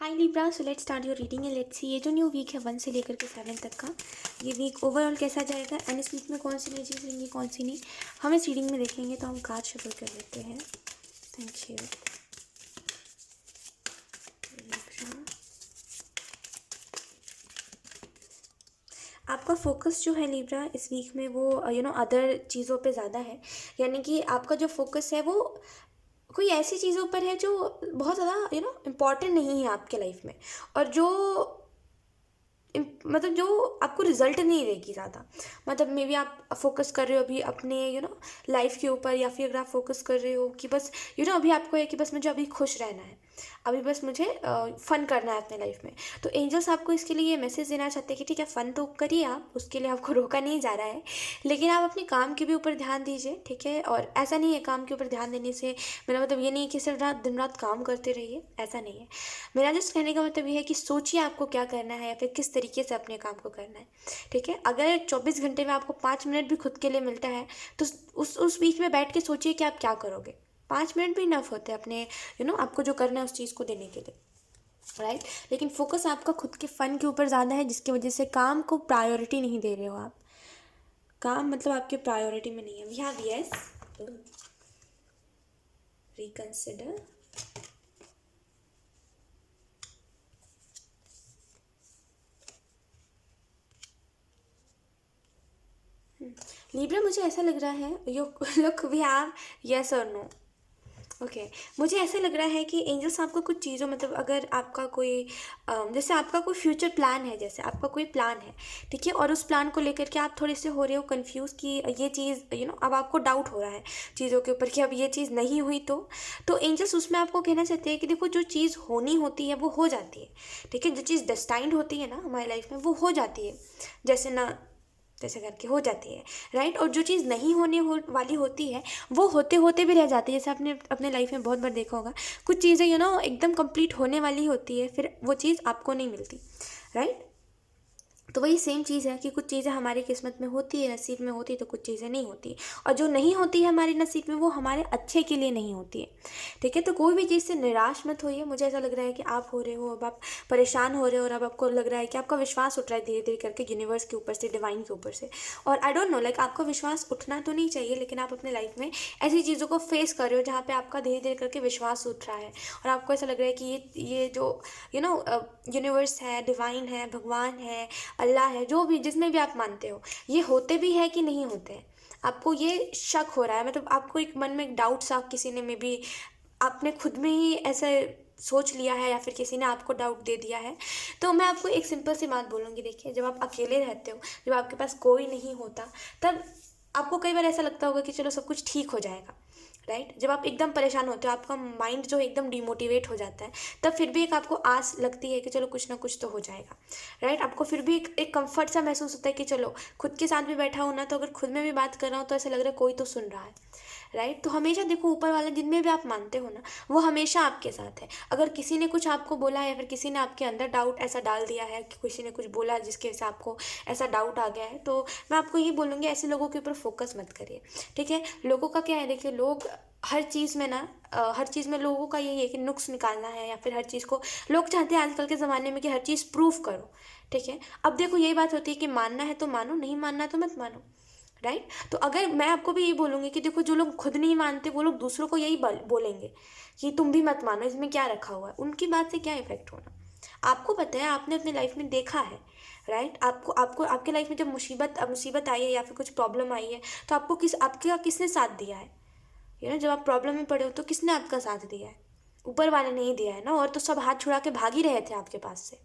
Hi Libra, so let's start your reading and let's see ये जो new week है 1 से लेकर के 7 तक का, ये वीक ओवरऑल कैसा जाएगा एंड इस वीक में कौन सी नई चीज़ लेंगे कौन सी नहीं, हम इस रीडिंग में देखेंगे। तो हम कार्ड शफल कर लेते हैं। Thank you Libra. आपका फोकस जो है लिब्रा इस वीक में वो अदर चीज़ों पे ज़्यादा है, यानी कि आपका जो फोकस है वो कोई ऐसी चीज़ों पर है जो बहुत ज़्यादा इम्पॉर्टेंट नहीं है आपके लाइफ में, और जो मतलब जो आपको रिजल्ट नहीं देगी ज़्यादा। मतलब मे बी आप फोकस कर रहे हो अभी अपने लाइफ के ऊपर, या फिर अगर आप फोकस कर रहे हो कि बस अभी आपको है कि बस मुझे अभी खुश रहना है, अभी बस मुझे फ़न करना है अपने लाइफ में। तो एंजल्स आपको इसके लिए ये मैसेज देना चाहते हैं कि ठीक है, फ़न तो करिए आप, उसके लिए आपको रोका नहीं जा रहा है, लेकिन आप अपने काम के भी ऊपर ध्यान दीजिए, ठीक है। और ऐसा नहीं है काम के ऊपर ध्यान देने से मेरा मतलब ये नहीं है कि सिर्फ दिन रात काम करते रहिए, ऐसा नहीं है। मेरा जस्ट कहने का मतलब ये है कि सोचिए आपको क्या करना है या फिर किस तरीके से अपने काम को करना है, ठीक है। अगर 24 घंटे में आपको 5 मिनट भी खुद के लिए मिलता है तो उस बीच में बैठ के सोचिए कि आप क्या करोगे। 5 मिनट भी इनफ होते हैं अपने आपको जो करना है उस चीज़ को देने के लिए, राइट। लेकिन फोकस आपका खुद के फ़न के ऊपर ज़्यादा है, जिसकी वजह से काम को प्रायोरिटी नहीं दे रहे हो आप। काम मतलब आपके प्रायोरिटी में नहीं है। We have yes, reconsider, Libra. मुझे ऐसा लग रहा है you look we have yes और नो। ओके, मुझे ऐसा लग रहा है कि एंजल्स आपको कुछ चीज़ों मतलब अगर आपका कोई जैसे आपका कोई फ्यूचर प्लान है, जैसे आपका कोई प्लान है, ठीक है, और उस प्लान को लेकर के आप थोड़े से हो रहे हो कंफ्यूज कि ये चीज़ अब आपको डाउट हो रहा है चीज़ों के ऊपर कि अब ये चीज़ नहीं हुई तो एंजल्स उसमें आपको कहना चाहते हैं कि देखो, जो चीज़ होनी होती है वो हो जाती है, ठीक है। जो चीज़ डेस्टाइंड होती है ना हमारी लाइफ में वो हो जाती है, जैसे ना जैसे करके हो जाती है, राइट। और जो चीज़ नहीं वाली होती है वो होते होते भी रह जाती है। जैसे आपने अपने लाइफ में बहुत बार देखा होगा, कुछ चीज़ें एकदम कंप्लीट होने वाली होती है, फिर वो चीज़ आपको नहीं मिलती, राइट। तो वही सेम चीज़ है कि कुछ चीज़ें हमारी किस्मत में होती है, नसीब में होती है, तो कुछ चीज़ें नहीं होती, और जो नहीं होती है हमारे नसीब में वो हमारे अच्छे के लिए नहीं होती है, ठीक है। तो कोई भी चीज़ से निराश मत होइए। मुझे ऐसा लग रहा है कि आप हो रहे हो, अब आप परेशान हो रहे हो, और अब आपको लग रहा है कि आपका विश्वास उठ रहा है धीरे धीरे करके यूनिवर्स के ऊपर से, डिवाइन के ऊपर से। और आई डोंट नो, लाइक आपका विश्वास उठना तो नहीं चाहिए, लेकिन आप अपने लाइफ में ऐसी चीज़ों को फेस कर रहे हो जहाँ पे आपका धीरे धीरे करके विश्वास उठ रहा है, और आपको ऐसा लग रहा है कि ये जो यूनिवर्स है, डिवाइन है, भगवान है, अल्लाह है, जो भी जिसमें भी आप मानते हो, ये होते भी है कि नहीं होते हैं। आपको ये शक हो रहा है, मतलब आपको एक मन में एक डाउट सा किसी ने में भी आपने खुद में ही ऐसे सोच लिया है, या फिर किसी ने आपको डाउट दे दिया है। तो मैं आपको एक सिंपल सी बात बोलूँगी, देखिए, जब आप अकेले रहते हो, जब आपके पास कोई नहीं होता, तब आपको कई बार ऐसा लगता होगा कि चलो सब कुछ ठीक हो जाएगा, राइट। जब आप एकदम परेशान होते हो, आपका माइंड जो एकदम डिमोटिवेट हो जाता है, तब फिर भी एक आपको आस लगती है कि चलो कुछ ना कुछ तो हो जाएगा, राइट। आपको फिर भी एक कंफर्ट सा महसूस होता है कि चलो खुद के साथ भी बैठा हूँ ना, तो अगर खुद में भी बात कर रहा हूँ तो ऐसा लग रहा है कोई तो सुन रहा है, राइट। तो हमेशा देखो, ऊपर वाले जिनमें भी आप मानते हो ना, वो हमेशा आपके साथ है। अगर किसी ने कुछ आपको बोला है, या फिर किसी ने आपके अंदर डाउट ऐसा डाल दिया है कि किसी ने कुछ बोला जिसकी वजह से आपको ऐसा डाउट आ गया है, तो मैं आपको ये बोलूँगी, ऐसे लोगों के ऊपर फोकस मत करिए, ठीक है। लोगों का क्या है, देखिए, लोग हर चीज़ में ना हर चीज़ में लोगों का यही है कि नुक्स निकालना है, या फिर हर चीज़ को लोग चाहते हैं आजकल के ज़माने में कि हर चीज़ प्रूफ करो, ठीक है। अब देखो, यही बात होती है कि मानना है तो मानो, नहीं मानना है तो मत मानो, राइट। तो अगर मैं आपको भी यही बोलूँगी कि देखो, जो लोग खुद नहीं मानते वो लोग दूसरों को यही बोलेंगे कि तुम भी मत मानो, इसमें क्या रखा हुआ है, उनकी बात से क्या इफेक्ट होना। आपको पता है, आपने अपनी लाइफ में देखा है, राइट। आपको आपको आपके लाइफ में जब मुसीबत आई है या फिर कुछ प्रॉब्लम आई है, तो आपको आपका किसने साथ दिया है, जब आप प्रॉब्लम में पड़े हो तो किसने आपका साथ दिया है? ऊपर वाले ने ही दिया है ना, और तो सब हाथ छुड़ा के भाग ही रहे थे आपके पास से,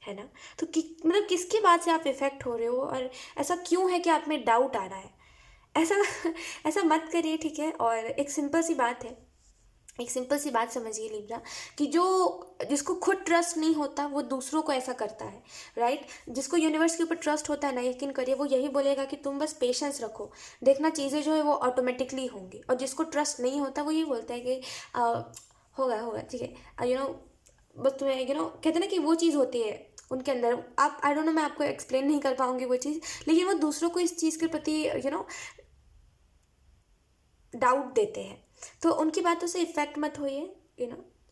है ना। तो मतलब किसकी बात से आप इफेक्ट हो रहे हो, और ऐसा क्यों है कि आप में डाउट आ रहा है? ऐसा ऐसा मत करिए, ठीक है। और एक सिंपल सी बात है, एक सिंपल सी बात समझिए लिब्रा, कि जो जिसको खुद ट्रस्ट नहीं होता वो दूसरों को ऐसा करता है, राइट। जिसको यूनिवर्स के ऊपर ट्रस्ट होता है ना, यकीन करिए, वो यही बोलेगा कि तुम बस पेशेंस रखो, देखना चीज़ें जो है वो ऑटोमेटिकली होंगी। और जिसको ट्रस्ट नहीं होता वो ये बोलता है कि होगा होगा, ठीक है, बस तुम्हें कहते हैं ना कि वो चीज़ होती है उनके अंदर। आप आई डोंट नो, मैं आपको एक्सप्लेन नहीं कर पाऊंगी वो चीज़, लेकिन वो दूसरों को इस चीज़ के प्रति डाउट देते हैं। तो उनकी बातों से इफ़ेक्ट मत होइए,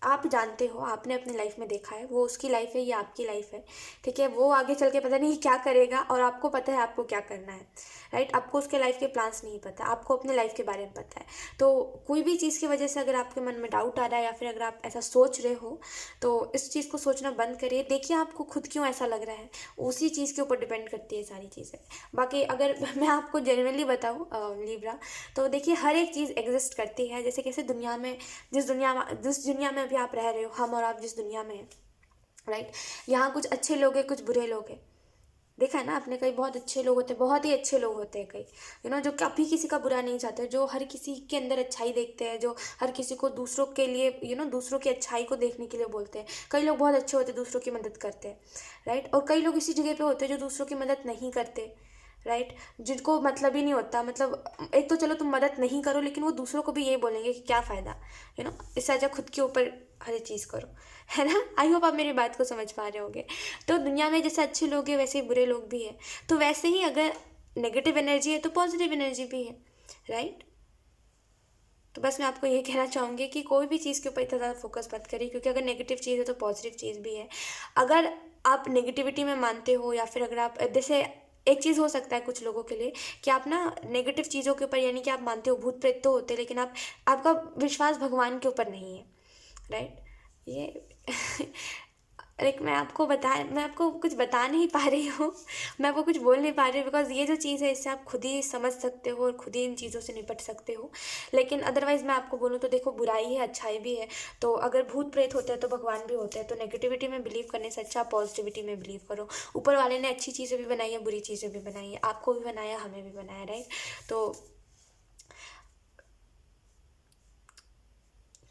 आप जानते हो, आपने अपनी लाइफ में देखा है, वो उसकी लाइफ है, ये आपकी लाइफ है, ठीक है। वो आगे चल के पता नहीं क्या करेगा, और आपको पता है आपको क्या करना है, राइट। आपको उसके लाइफ के प्लान्स नहीं पता, आपको अपने लाइफ के बारे में पता है। तो कोई भी चीज़ की वजह से अगर आपके मन में डाउट आ रहा है, या फिर अगर आप ऐसा सोच रहे हो, तो इस चीज़ को सोचना बंद करिए। देखिए आपको खुद क्यों ऐसा लग रहा है, उसी चीज़ के ऊपर डिपेंड करती है सारी चीज़ें। बाकी अगर मैं आपको जेन्युइनली बताऊँ लिब्रा, तो देखिए हर एक चीज़ एग्जिस्ट करती है। जैसे कैसे दुनिया में, जिस दुनिया में अभी आप रह रहे हो, हम और आप जिस दुनिया में हैं, राइट, यहाँ कुछ अच्छे लोग हैं, कुछ बुरे लोग हैं। देखा है ना आपने, कई बहुत अच्छे लोग होते हैं, बहुत ही अच्छे लोग होते हैं कई, जो कभी किसी का बुरा नहीं चाहते, जो हर किसी के अंदर अच्छाई देखते हैं, जो हर किसी को दूसरों के लिए दूसरों की अच्छाई को देखने के लिए बोलते हैं। कई लोग बहुत अच्छे होते हैं, दूसरों की मदद करते हैं, राइट। और कई लोग इसी जगह पे होते हैं जो दूसरों की मदद नहीं करते, राइट, जिनको मतलब ही नहीं होता। मतलब एक तो चलो तुम मदद नहीं करो, लेकिन वो दूसरों को भी यही बोलेंगे कि क्या फ़ायदा, इससे अच्छा खुद के ऊपर हर एक चीज़ करो, है ना। आई होप आप मेरी बात को समझ पा रहे होंगे। तो दुनिया में जैसे अच्छे लोग हैं, वैसे ही बुरे लोग भी हैं। तो वैसे ही अगर नेगेटिव एनर्जी है, तो पॉजिटिव एनर्जी भी है, राइट। तो बस मैं आपको ये कहना चाहूँगी कि कोई भी चीज़ के ऊपर इतना ज़्यादा फोकस मत करिए, क्योंकि अगर नेगेटिव चीज़ है तो पॉजिटिव चीज़ भी है। अगर आप नेगेटिविटी में मानते हो, या फिर अगर आप जैसे, एक चीज़ हो सकता है कुछ लोगों के लिए कि आप ना नेगेटिव चीज़ों के ऊपर, यानी कि आप मानते हो भूत प्रेत तो होते हैं, लेकिन आपका विश्वास भगवान के ऊपर नहीं है, राइट। ये लाइक मैं आपको कुछ बता नहीं पा रही हूँ, मैं आपको कुछ बोल नहीं पा रही हूँ, बिकॉज ये जो चीज़ है इससे आप खुद ही समझ सकते हो और खुद ही इन चीज़ों से निपट सकते हो। लेकिन अदरवाइज़ मैं आपको बोलूँ तो देखो, बुराई है, अच्छाई भी है। तो अगर भूत प्रेत होते हैं तो भगवान भी होते हैं। तो नेगेटिविटी में बिलीव करने से अच्छा पॉजिटिविटी में बिलीव करो। ऊपर वाले ने अच्छी चीज़ें भी बनाई है, बुरी चीज़ें भी बनाई है, आपको भी बनाया, हमें भी बनाया, राइट। तो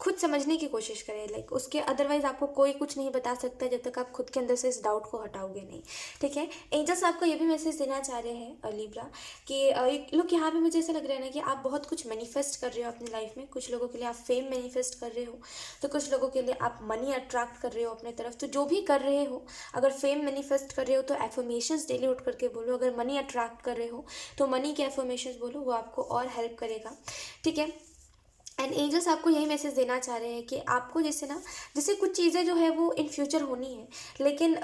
खुद समझने की कोशिश करें, लाइक उसके अदरवाइज आपको कोई कुछ नहीं बता सकता जब तक आप खुद के अंदर से इस डाउट को हटाओगे नहीं, ठीक है। एंजल्स आपको ये भी मैसेज देना चाह रहे हैं लिब्रा, कि लोग यहाँ पे मुझे ऐसा लग रहा है ना कि आप बहुत कुछ मैनिफेस्ट कर रहे हो अपनी लाइफ में। कुछ लोगों के लिए आप फेम मैनिफेस्ट कर रहे हो, तो कुछ लोगों के लिए आप मनी अट्रैक्ट कर रहे हो अपने तरफ। तो जो भी कर रहे हो, अगर फेम मैनिफेस्ट कर रहे हो तो एफर्मेशंस डेली उठ करके बोलो। अगर मनी अट्रैक्ट कर रहे हो तो मनी के एफर्मेशंस बोलो, वो आपको और हेल्प करेगा, ठीक है। एंड एंजल्स आपको यही मैसेज देना चाह रहे हैं कि आपको जैसे कुछ चीज़ें जो है वो इन फ्यूचर होनी है, लेकिन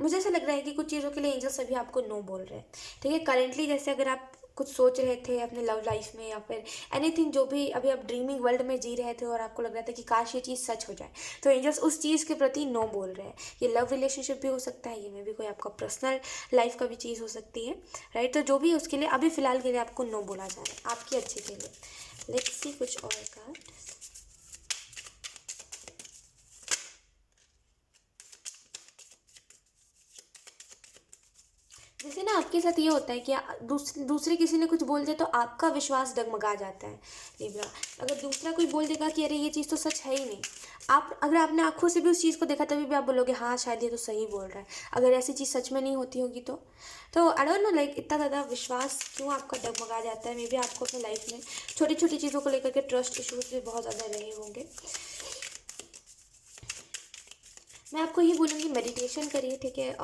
मुझे ऐसा लग रहा है कि कुछ चीज़ों के लिए एंजल्स अभी आपको नो बोल रहे हैं, ठीक है। करेंटली जैसे अगर आप कुछ सोच रहे थे अपने लव लाइफ में, या फिर एनीथिंग, जो भी अभी आप ड्रीमिंग वर्ल्ड में जी रहे थे और आपको लग रहा था कि काश ये चीज़ सच हो जाए, तो एंजल्स उस चीज़ के प्रति नो बोल रहे हैं। ये लव रिलेशनशिप भी हो सकता है, ये में भी कोई आपका पर्सनल लाइफ का भी चीज़ हो सकती है, राइट। तो जो भी उसके लिए अभी फ़िलहाल के लिए आपको नो बोला जा रहा है, आपकी अच्छे के लिए। लेट्स सी कुछ और कार्ड। जैसे ना आपके साथ ये होता है कि दूसरे किसी ने कुछ बोल दिया तो आपका विश्वास डगमगा जाता है लिब्रा। अगर दूसरा कोई बोल देगा कि अरे ये चीज़ तो सच है ही नहीं, अगर आपने आंखों से भी उस चीज़ को देखा तभी भी आप बोलोगे हाँ शायद ये तो सही बोल रहा है, अगर ऐसी चीज़ सच में नहीं होती होगी तो आई डोंट नो, लाइक इतना ज़्यादा विश्वास क्यों आपका डगमगा जाता है। मे बी आपको अपनी लाइफ में छोटी छोटी चीज़ों को लेकर के ट्रस्ट इशूज़ भी बहुत ज़्यादा रहे होंगे। मैं आपको ये बोलूँगी, मेडिटेशन करिए, ठीक है।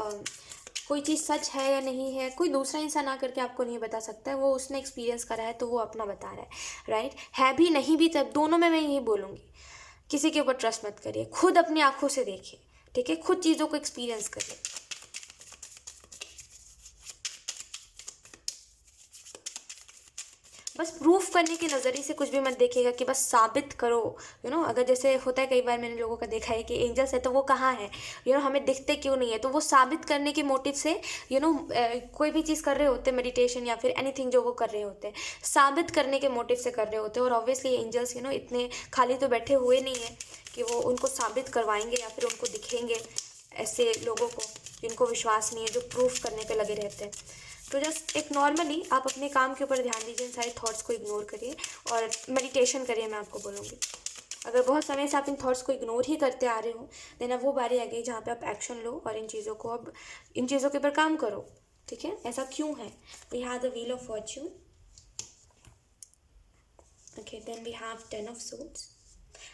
कोई चीज़ सच है या नहीं है, कोई दूसरा इंसान आकर के आपको नहीं बता सकता है, वो उसने एक्सपीरियंस करा है तो वो अपना बता रहा है, राइट। है भी नहीं भी, तब दोनों में मैं यही बोलूँगी, किसी के ऊपर ट्रस्ट मत करिए, खुद अपनी आंखों से देखिए, ठीक है, खुद चीज़ों को एक्सपीरियंस करिए। बस प्रूफ करने के नज़रिए से कुछ भी मत देखिएगा कि बस साबित करो, अगर जैसे होता है कई बार मैंने लोगों का देखा है कि एंजल्स है तो वो कहाँ है, हमें दिखते क्यों नहीं है, तो वो साबित करने के मोटिव से कोई भी चीज़ कर रहे होते हैं, मेडिटेशन या फिर एनीथिंग जो वो कर रहे होते हैं, साबित करने के मोटिव से कर रहे होते हैं। और ऑब्वियसली एंजल्स इतने खाली तो बैठे हुए नहीं है कि वो उनको साबित करवाएंगे या फिर उनको दिखेंगे ऐसे लोगों को जिनको विश्वास नहीं है, जो प्रूफ करने पे लगे रहते हैं। तो जस्ट एक नॉर्मली आप अपने काम के ऊपर ध्यान दीजिए, इन सारे थॉट्स को इग्नोर करिए और मेडिटेशन करिए, मैं आपको बोलूँगी। अगर बहुत समय से आप इन थॉट्स को इग्नोर ही करते आ रहे हो, देन अब वो बारी आ गई जहाँ पे आप एक्शन लो और इन चीज़ों के ऊपर काम करो, ठीक है। ऐसा क्यों है? We have the wheel of fortune, okay, then we have 10 of swords.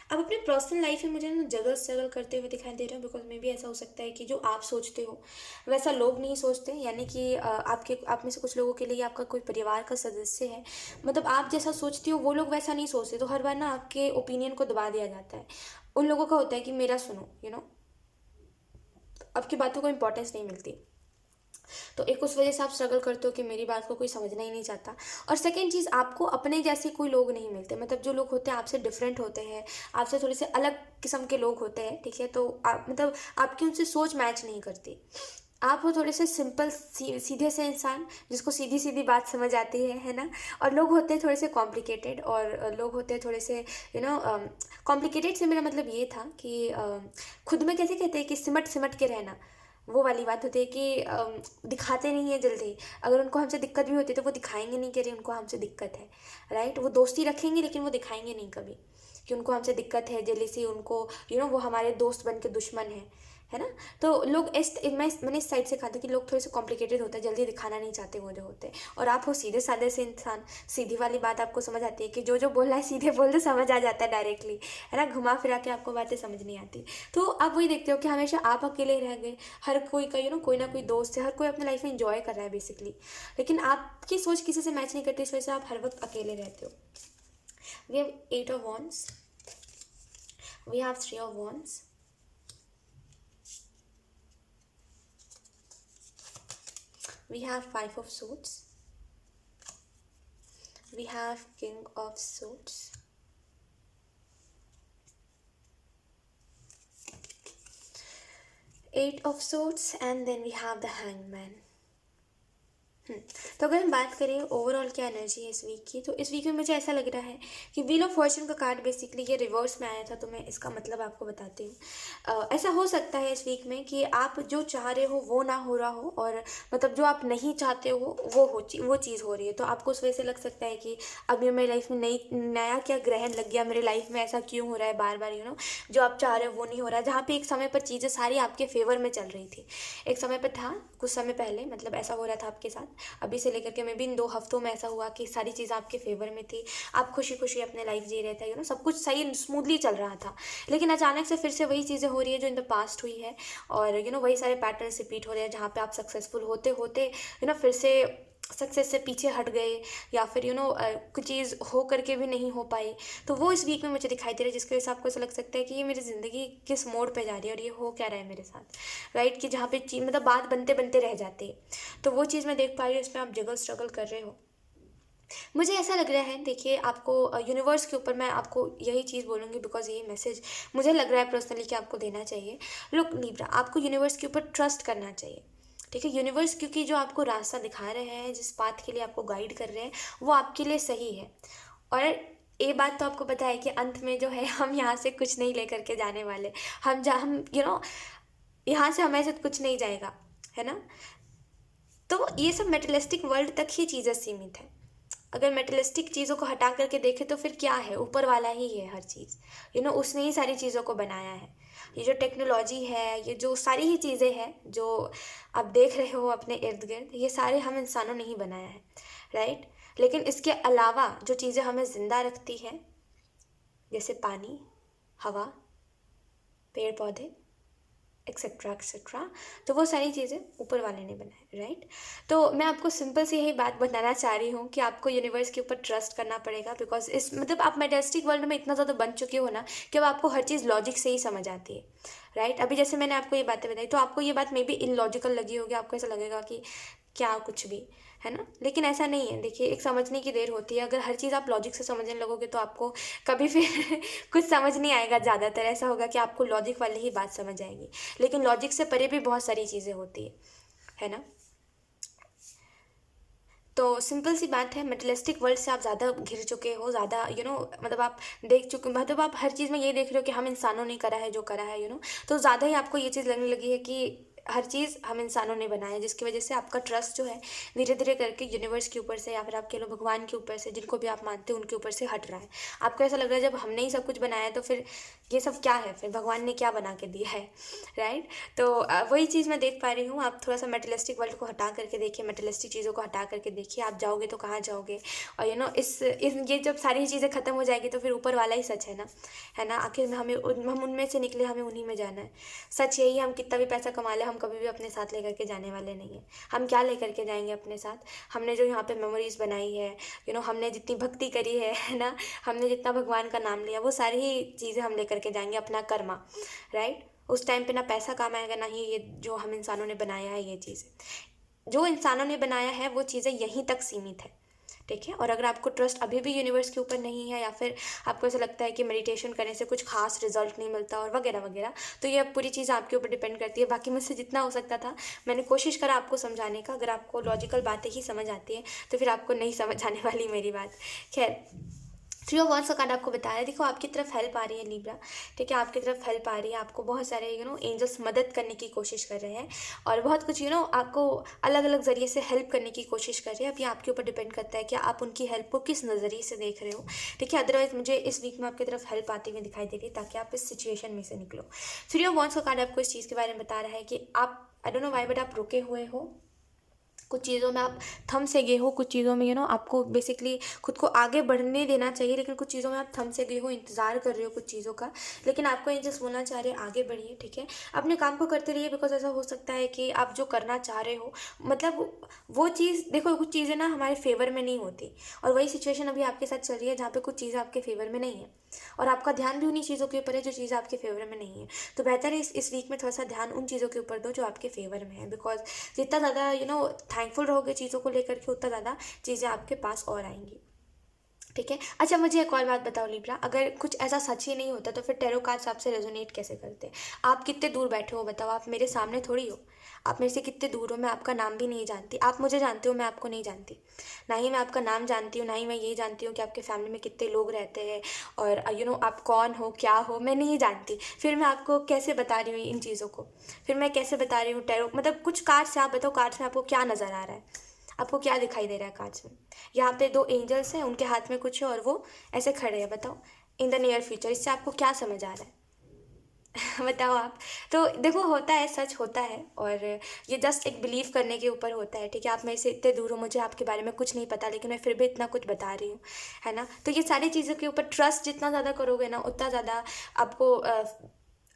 आप अपने पर्सनल लाइफ में मुझे ना जगह स्ट्रगल करते हुए दिखाई दे रहे हो, बिकॉज मे भी ऐसा हो सकता है कि जो आप सोचते हो वैसा लोग नहीं सोचते, यानी कि आप में से कुछ लोगों के लिए आपका कोई परिवार का सदस्य है, मतलब आप जैसा सोचते हो वो लोग वैसा नहीं सोचते, तो हर बार ना आपके ओपिनियन को दबा दिया जाता है। उन लोगों का होता है कि मेरा सुनो, आपकी बातों को इम्पोर्टेंस नहीं मिलती। तो एक उस वजह से आप स्ट्रगल करते हो कि मेरी बात को कोई समझना ही नहीं चाहता। और सेकंड चीज़, आपको अपने जैसे कोई लोग नहीं मिलते, मतलब जो लोग होते हैं आपसे डिफरेंट होते हैं, आपसे थोड़े से अलग किस्म के लोग होते हैं, ठीक है, तो आप मतलब आपकी उनसे सोच मैच नहीं करती। आप हो थोड़े से सिंपल सीधे से इंसान जिसको सीधी सीधी बात समझ आती है ना। और लोग होते हैं थोड़े से कॉम्प्लिकेटेड, और लोग होते हैं थोड़े से कॉम्प्लिकेटेड से मेरा मतलब ये था कि खुद में कैसे कहते हैं कि सिमट सिमट के रहना, वो वाली बात होती है कि दिखाते नहीं है जल्दी। अगर उनको हमसे दिक्कत भी होती है तो वो दिखाएंगे नहीं कि अरे उनको हमसे दिक्कत है, राइट। वो दोस्ती रखेंगे लेकिन वो दिखाएंगे नहीं कभी कि उनको हमसे दिक्कत है, जेलिसी उनको, वो हमारे दोस्त बन के दुश्मन है ना। तो लोग मैंने इस साइड से कहा था कि लोग थोड़े से कॉम्प्लिकेटेड होते हैं, जल्दी दिखाना नहीं चाहते वो जो होते हैं। और आप हो सीधे साधे से इंसान, सीधी वाली बात आपको समझ आती है कि जो जो बोलना है सीधे बोल दो, समझ आ जाता है डायरेक्टली, है ना। घुमा फिरा के आपको बातें समझ नहीं आती। तो आप वही देखते हो कि हमेशा आप अकेले रह गए, हर कोई का कोई ना कोई दोस्त है, हर कोई अपनी लाइफ में इंजॉय कर रहा है बेसिकली, लेकिन आपकी सोच किसी से मैच नहीं करती, इस वजह से आप हर वक्त अकेले रहते हो। We have 8 of wands, we have 3 of wands, we have 5 of swords, we have king of swords, 8 of swords, and then we have the hangman। तो अगर हम बात करें ओवरऑल क्या एनर्जी है इस वीक की, तो इस वीक में मुझे ऐसा लग रहा है कि व्हील ऑफ फॉर्चून का कार्ड बेसिकली ये रिवर्स में आया था, तो मैं इसका मतलब आपको बताती हूँ। ऐसा हो सकता है इस वीक में कि आप जो चाह रहे हो वो ना हो रहा हो, और मतलब जो आप नहीं चाहते हो वो चीज़ हो रही है। तो आपको उस वजह से लग सकता है कि अब ये मेरी लाइफ में नया क्या ग्रहण लग गया मेरी लाइफ में, ऐसा क्यों हो रहा है बार बार, जो आप चाह रहे हो वो नहीं हो रहा है। जहाँ पे एक समय पर चीज़ें सारी आपके फेवर में चल रही थी, एक समय पर था कुछ समय पहले, मतलब ऐसा हो रहा था आपके साथ, अभी से लेकर के मे बी इन 2 हफ्तों में ऐसा हुआ कि सारी चीज़ आपके फेवर में थी, आप खुशी खुशी अपने लाइफ जी रहे थे, सब कुछ सही स्मूथली चल रहा था। लेकिन अचानक से फिर से वही चीज़ें हो रही है जो इन द पास्ट हुई है, और वही सारे पैटर्न्स रिपीट हो रहे हैं, जहाँ पे आप सक्सेसफुल होते होते फिर से सक्सेस से पीछे हट गए, या फिर कुछ चीज़ हो करके भी नहीं हो पाई। तो वो इस वीक में मुझे दिखाई दे रहा है, जिसकी वजह से आपको ऐसा लग सकता है कि ये मेरी ज़िंदगी किस मोड़ पे जा रही है और ये हो क्या रहा है मेरे साथ, राइट। कि जहाँ पे चीज़ मतलब बात बनते बनते रह जाती है, तो वो चीज़ मैं देख पा रही हूँ, इसमें आप स्ट्रगल कर रहे हो। मुझे ऐसा लग रहा है, देखिए, आपको यूनिवर्स के ऊपर मैं आपको यही चीज़ बोलूँगी, बिकॉज यही मैसेज मुझे लग रहा है पर्सनली कि आपको देना चाहिए। लुक लिब्रा, आपको यूनिवर्स के ऊपर ट्रस्ट करना चाहिए, ठीक है। यूनिवर्स क्योंकि जो आपको रास्ता दिखा रहे हैं, जिस पाथ के लिए आपको गाइड कर रहे हैं, वो आपके लिए सही है। और ये बात तो आपको पता है कि अंत में जो है हम यहाँ से कुछ नहीं लेकर के जाने वाले, हम यहाँ से हमारे साथ कुछ नहीं जाएगा, है ना। तो ये सब मेटेलिस्टिक वर्ल्ड तक ही चीज़ें सीमित है। अगर मेटेलिस्टिक चीज़ों को हटा करके देखें तो फिर क्या है, ऊपर वाला ही है हर चीज़, उसने ही सारी चीज़ों को बनाया है। ये जो टेक्नोलॉजी है, ये जो सारी ही चीज़ें हैं जो आप देख रहे हो अपने इर्द गिर्द, ये सारे हम इंसानों ने ही बनाया है, राइट। लेकिन इसके अलावा जो चीज़ें हमें ज़िंदा रखती हैं, जैसे पानी, हवा, पेड़ पौधे, एक्सेट्रा एक्सेट्रा, तो वो सारी चीज़ें ऊपर वाले ने बनाए, राइट। तो मैं आपको सिंपल सी यही बात बताना चाह रही हूँ कि आपको यूनिवर्स के ऊपर ट्रस्ट करना पड़ेगा, बिकॉज इस मतलब आप मेटेरियलिस्टिक वर्ल्ड में इतना ज़्यादा बन चुके हो ना कि अब आपको हर चीज़ लॉजिक से ही समझ आती है, राइट। अभी जैसे मैंने आपको ये बातें बताई, तो आपको ये बात मे बी इलॉजिकल लगी होगी, आपको ऐसा लगेगा कि क्या कुछ भी, है ना। लेकिन ऐसा नहीं है, देखिए, एक समझने की देर होती है। अगर हर चीज़ आप लॉजिक से समझने लगोगे तो आपको कभी फिर कुछ समझ नहीं आएगा। ज़्यादातर ऐसा होगा कि आपको लॉजिक वाली ही बात समझ आएगी, लेकिन लॉजिक से परे भी बहुत सारी चीज़ें होती है ना। तो सिंपल सी बात है, मटेरियलिस्टिक वर्ल्ड से आप ज़्यादा घिर चुके हो, ज़्यादा मतलब आप देख चुके, मतलब आप हर चीज़ में ये देख रहे हो कि हम इंसानों ने करा है जो करा है, तो ज़्यादा ही आपको ये चीज़ लगने लगी है कि हर चीज़ हम इंसानों ने बनाया है, जिसकी वजह से आपका ट्रस्ट जो है धीरे धीरे करके यूनिवर्स के ऊपर से, या फिर आप कह लो भगवान के ऊपर से, जिनको भी आप मानते हो उनके ऊपर से हट रहा है। आपको ऐसा लग रहा है जब हमने ही सब कुछ बनाया है तो फिर ये सब क्या है, फिर भगवान ने क्या बना के दिया है, राइट। तो वही चीज़ मैं देख पा रही हूँ। आप थोड़ा सा मेटेरियलिस्टिक वर्ल्ड को हटा करके देखिए, मेटेरियलिस्टिक चीज़ों को हटा करके देखिए, आप जाओगे तो कहाँ जाओगे। और इस ये जब सारी चीज़ें ख़त्म हो जाएगी तो फिर ऊपर वाला ही सच है ना, है ना। आखिर में हम उनमें से निकले, हमें उन्हीं में जाना है। सच यही, हम कितना भी पैसा कमा ले, हम कभी भी अपने साथ लेकर के जाने वाले नहीं हैं। हम क्या लेकर के जाएंगे अपने साथ? हमने जो यहाँ पे मेमोरीज बनाई है, हमने जितनी भक्ति करी है ना, हमने जितना भगवान का नाम लिया, वो सारी ही चीज़ें हम लेकर करके जाएंगे, अपना कर्मा, राइट। उस टाइम पे ना पैसा काम आएगा, ना ही ये जो हम इंसानों ने बनाया है ये चीज़ें, जो इंसानों ने बनाया है वो चीज़ें यहीं तक सीमित है, ठीक है। और अगर आपको ट्रस्ट अभी भी यूनिवर्स के ऊपर नहीं है, या फिर आपको ऐसा लगता है कि मेडिटेशन करने से कुछ खास रिजल्ट नहीं मिलता और वगैरह वगैरह, तो ये पूरी चीज़ आपके ऊपर डिपेंड करती है। बाकी मुझसे जितना हो सकता था मैंने कोशिश करा आपको समझाने का। अगर आपको लॉजिकल बातें ही समझ आती है तो फिर आपको नहीं समझ आने वाली मेरी बात। खैर, थ्री ऑफ वॉन्ड्स का कार्ड आपको बता रहा है, देखो आपकी तरफ हेल्प आ रही है लिब्रा, ठीक है, आपकी तरफ हेल्प आ रही है, आपको बहुत सारे एंजल्स मदद करने की कोशिश कर रहे हैं, और बहुत कुछ आपको अलग अलग ज़रिए से हेल्प करने की कोशिश कर रहे हैं। अब ये आपके ऊपर डिपेंड करता है कि आप उनकी हेल्प को किस नज़रिए से देख रहे हो, ठीक है। अदरवाइज मुझे इस वीक में आपकी तरफ हेल्प आती हुई दिखाई दे रही है, ताकि आप इस सिचुएशन में से निकलो। थ्री ऑफ वॉन्ड्स का कार्ड आपको इस चीज़ के बारे में बता रहा है कि आप, I don't know why, but आप रुके हुए हो, कुछ चीज़ों में आप थम से गए हो, कुछ चीज़ों में आपको बेसिकली खुद को आगे बढ़ने देना चाहिए, लेकिन कुछ चीज़ों में आप थम से गए हो, इंतज़ार कर रहे हो कुछ चीज़ों का। लेकिन आपको ये जस्ट बोलना चाह रहे हैं, आगे बढ़िए, ठीक है, अपने काम को करते रहिए। बिकॉज ऐसा हो सकता है कि आप जो करना चाह रहे हो, मतलब वो चीज़, देखो कुछ चीज़ें ना हमारे फेवर में नहीं होती, और वही सिचुएशन अभी आपके साथ चल रही है जहाँ पे कुछ चीज़ें आपके फेवर में नहीं है, और आपका ध्यान भी उन्हीं चीज़ों के ऊपर है जो चीज़ें आपके फेवर में नहीं है। तो बेहतर है इस वीक में थोड़ा सा ध्यान उन चीज़ों के ऊपर दो जो आपके फेवर में है। बिकॉज जितना ज़्यादा थैंकफुल रहोगे चीज़ों को लेकर के, उतना ज़्यादा चीज़ें आपके पास और आएंगी, ठीक है। अच्छा, मुझे एक और बात बताओ लिब्रा, अगर कुछ ऐसा सच ही नहीं होता तो फिर टैरो कार्ड्स आपसे रेजोनेट कैसे करते हैं? आप कितने दूर बैठे हो बताओ, आप मेरे सामने थोड़ी हो, आप मेरे से कितने दूर हो, मैं आपका नाम भी नहीं जानती, आप मुझे जानते हो, मैं आपको नहीं जानती, ना ही मैं आपका नाम जानती हूँ, ना ही मैं ये जानती हूँ कि आपके फैमिली में कितने लोग रहते हैं, और आप कौन हो, क्या हो, मैं नहीं जानती। फिर मैं आपको कैसे बता रही हूँ इन चीज़ों को, फिर मैं कैसे बता रही हूँ टैरो, मतलब कुछ कार्ड्स से आप बताओ, कार्ड्स में आपको क्या नज़र आ रहा है, आपको क्या दिखाई दे रहा है कार्ड्स में? यहाँ पे दो एंजल्स हैं, उनके हाथ में कुछ है और वो ऐसे खड़े हैं, बताओ इन द नियर फ्यूचर, इससे आपको क्या समझ आ रहा है? बताओ आप। तो देखो, होता है, सच होता है, और ये जस्ट एक बिलीव करने के ऊपर होता है, ठीक है। आप मेरे से इतने दूर हो, मुझे आपके बारे में कुछ नहीं पता, लेकिन मैं फिर भी इतना कुछ बता रही हूँ, है ना। तो ये सारी चीज़ों के ऊपर ट्रस्ट जितना ज़्यादा करोगे ना, उतना ज़्यादा आपको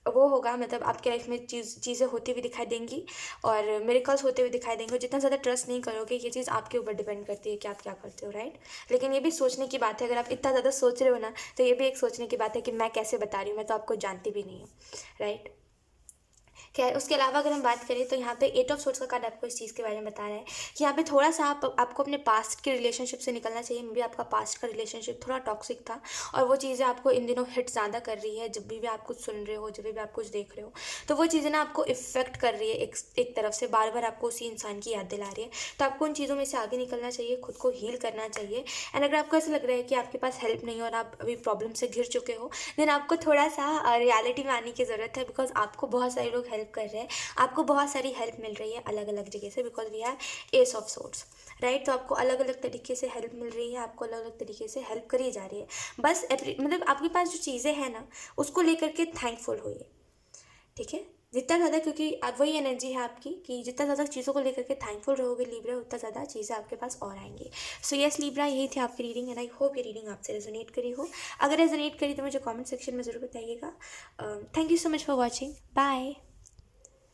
वो होगा, मतलब आपके लाइफ में चीज़ें होती हुई दिखाई देंगी, और मिरेकल्स होते हुए दिखाई देंगे। और जितना ज़्यादा ट्रस्ट नहीं करोगे, ये चीज़ आपके ऊपर डिपेंड करती है कि आप क्या करते हो, राइट। लेकिन ये भी सोचने की बात है, अगर आप इतना ज़्यादा सोच रहे हो ना, तो ये भी एक सोचने की बात है कि मैं कैसे बता रही हूँ, मैं तो आपको जानती भी नहीं हूँ, राइट। खैर, उसके अलावा अगर हम बात करें तो यहाँ पे एट ऑफ सोर्ट्स का कार्ड आपको इस चीज़ के बारे में बता रहा है कि यहाँ पे थोड़ा सा आपको अपने पास्ट के रिलेशनशिप से निकलना चाहिए। मे बी आपका पास्ट का रिलेशनशिप थोड़ा टॉक्सिक था, और वो चीज़ें आपको इन दिनों हिट ज़्यादा कर रही है। जब भी आप कुछ सुन रहे हो, जब भी आप कुछ देख रहे हो, तो वो चीज़ें ना आपको इफेक्ट कर रही है, एक तरफ से बार बार आपको उसी इंसान की याद दिला रही है। तो आपको उन चीज़ों में से आगे निकलना चाहिए, खुद को हील करना चाहिए। एंड अगर आपको ऐसा लग रहा है कि आपके पास हेल्प नहीं है और आप अभी प्रॉब्लम से घिर चुके हो, देन आपको थोड़ा सा रियलिटी में आने की ज़रूरत है। बिकॉज आपको बहुत सारे लोग हेल्प कर रहे हैं, आपको बहुत सारी हेल्प मिल रही है अलग अलग जगह से, because we have ace of swords, right. तो आपको अलग अलग तरीके से हेल्प मिल रही है, आपको अलग अलग तरीके से हेल्प करी जा रही है। बस मतलब आपके पास जो चीज़ें हैं ना, उसको लेकर के थैंकफुल होइए, ठीक है, जितना ज़्यादा, क्योंकि अब वही एनर्जी है आपकी कि जितना ज़्यादा चीज़ों को लेकर के थैंकफुल रहोगे लिब्रा, उतना ज़्यादा चीज़ें आपके पास और आएंगी। सो यस लिब्रा, यही थी आपकी रीडिंग, एंड आई होप ये रीडिंग आपसे रेजोनेट करी हो। अगर रेजोनेट करी तो मुझे कमेंट सेक्शन में ज़रूर बताइएगा। Thank you so much for watching, bye.